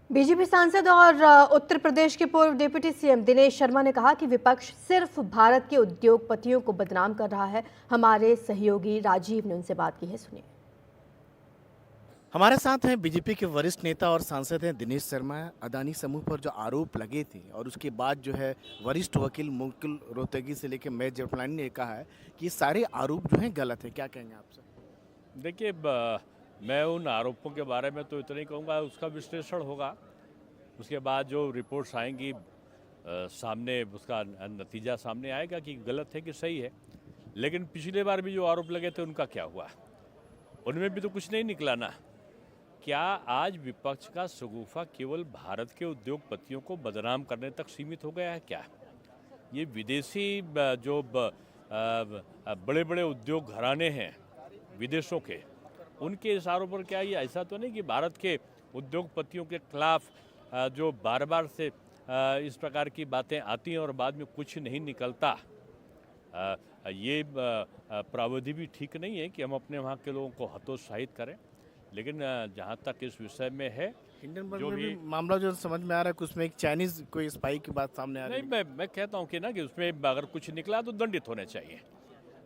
BJP सांसद और उत्तर प्रदेश के पूर्व डिप्टी सीएम दिनेश शर्मा ने कहा कि विपक्ष सिर्फ भारत के उद्योगपतियों को बदनाम कर रहा है। हमारे सहयोगी राजीव ने उनसे बात की है, सुनिए। हमारे साथ हैं बीजेपी के वरिष्ठ नेता और सांसद हैं दिनेश शर्मा। अदानी समूह पर जो आरोप लगे थे और उसके बाद जो है वरिष्ठ वकील मुकुल रोहतगी से लेकर महेश जेठमलानी ने कहा है कि ये सारे आरोप जो हैं गलत है। क्या कहेंगे आप सर? देखिए, मैं उन आरोपों के बारे में तो इतना ही कहूँगा, उसका विश्लेषण होगा। उसके बाद जो रिपोर्ट्स आएंगी सामने, उसका नतीजा सामने आएगा कि गलत है कि सही है। लेकिन पिछले बार भी जो आरोप लगे थे उनका क्या हुआ? उनमें भी तो कुछ नहीं निकला ना। क्या आज विपक्ष का शगुफा केवल भारत के उद्योगपतियों को बदनाम करने तक सीमित हो गया है क्या? ये विदेशी जो बड़े बड़े उद्योग घराने हैं विदेशों के, उनके इशारों पर क्या ये ऐसा तो नहीं कि भारत के उद्योगपतियों के खिलाफ जो बार बार से इस प्रकार की बातें आती हैं और बाद में कुछ नहीं निकलता? ये प्रावधान भी ठीक नहीं है कि हम अपने वहाँ के लोगों को हतोत्साहित करें। लेकिन जहाँ तक इस विषय में है, हिंडनबर्ग जो में भी भी मामला जो समझ में आ रहा है कि उसमें एक चाइनीज कोई स्पाई की बात सामने आ रही नहीं, है। मैं कहता हूँ कि ना कि उसमें अगर कुछ निकला तो दंडित होने चाहिए।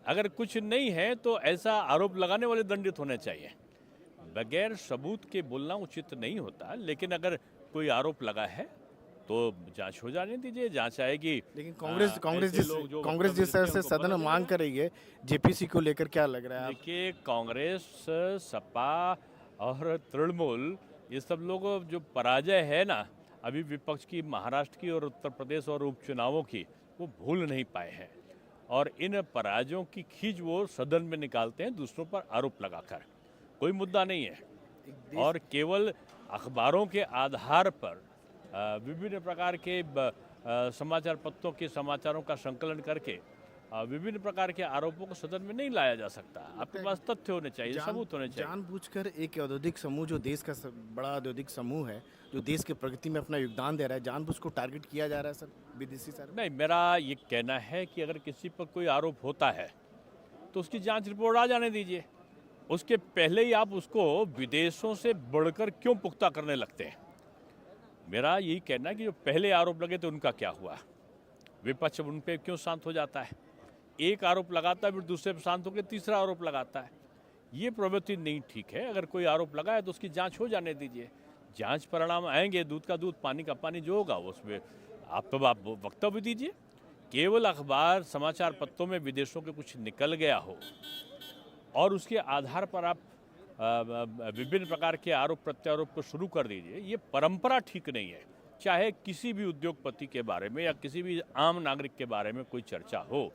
अगर कुछ नहीं है तो ऐसा आरोप लगाने वाले दंडित होने चाहिए। बगैर सबूत के बोलना उचित नहीं होता। लेकिन अगर कोई आरोप लगा है तो जांच हो जाने दीजिए, जांच आएगी। लेकिन कांग्रेस कांग्रेस ऐसे जिस लोग जो कांग्रेस वक्तव्य जिस तरह देते से हैं उनको सदन बदला में मांग जाएगा। कर रही है जेपीसी को लेकर, क्या लग रहा है आप? देखिए, कांग्रेस, सपा और तृणमूल, ये सब लोग जो पराजय है ना अभी विपक्ष की, महाराष्ट्र की और उत्तर प्रदेश और उपचुनावों की, वो भूल नहीं पाए हैं। और इन पराजयों की खींच वो सदन में निकालते हैं दूसरों पर आरोप लगाकर। कोई मुद्दा नहीं है। और केवल अखबारों के आधार पर विभिन्न प्रकार के समाचार पत्रों के समाचारों का संकलन करके विभिन्न प्रकार के आरोपों को सदन में नहीं लाया जा सकता। आपके पास तथ्य होने चाहिए, सबूत होने चाहिए। जानबूझकर एक औद्योगिक समूह जो देश का बड़ा औद्योगिक समूह है, जो देश की प्रगति में अपना योगदान दे रहा है, जानबूझ को टारगेट किया जा रहा है सर, विदेशी सर? नहीं, मेरा ये कहना है कि अगर किसी पर कोई आरोप होता है तो उसकी जांच रिपोर्ट आ जाने दीजिए। उसके पहले ही आप उसको विदेशों से बढ़कर क्यों पुख्ता करने लगते हैं? मेरा यही कहना है कि जो पहले आरोप लगे थे उनका क्या हुआ? विपक्ष उन पर क्यों शांत हो जाता है? एक आरोप लगाता है, फिर दूसरे पर शांत होकर तीसरा आरोप लगाता है। ये प्रवृत्ति नहीं ठीक है। अगर कोई आरोप लगा है तो उसकी जांच हो जाने दीजिए। जांच परिणाम आएंगे, दूध का दूध पानी का पानी जो होगा उसमें आप वक्तव्य दीजिए। केवल अखबार समाचार पत्रों में विदेशों के कुछ निकल गया हो और उसके आधार पर आप विभिन्न प्रकार के आरोप प्रत्यारोप को शुरू कर दीजिए, ये परंपरा ठीक नहीं है। चाहे किसी भी उद्योगपति के बारे में या किसी भी आम नागरिक के बारे में कोई चर्चा हो,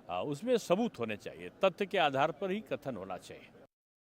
उसमें सबूत होने चाहिए, तथ्य के आधार पर ही कथन होना चाहिए।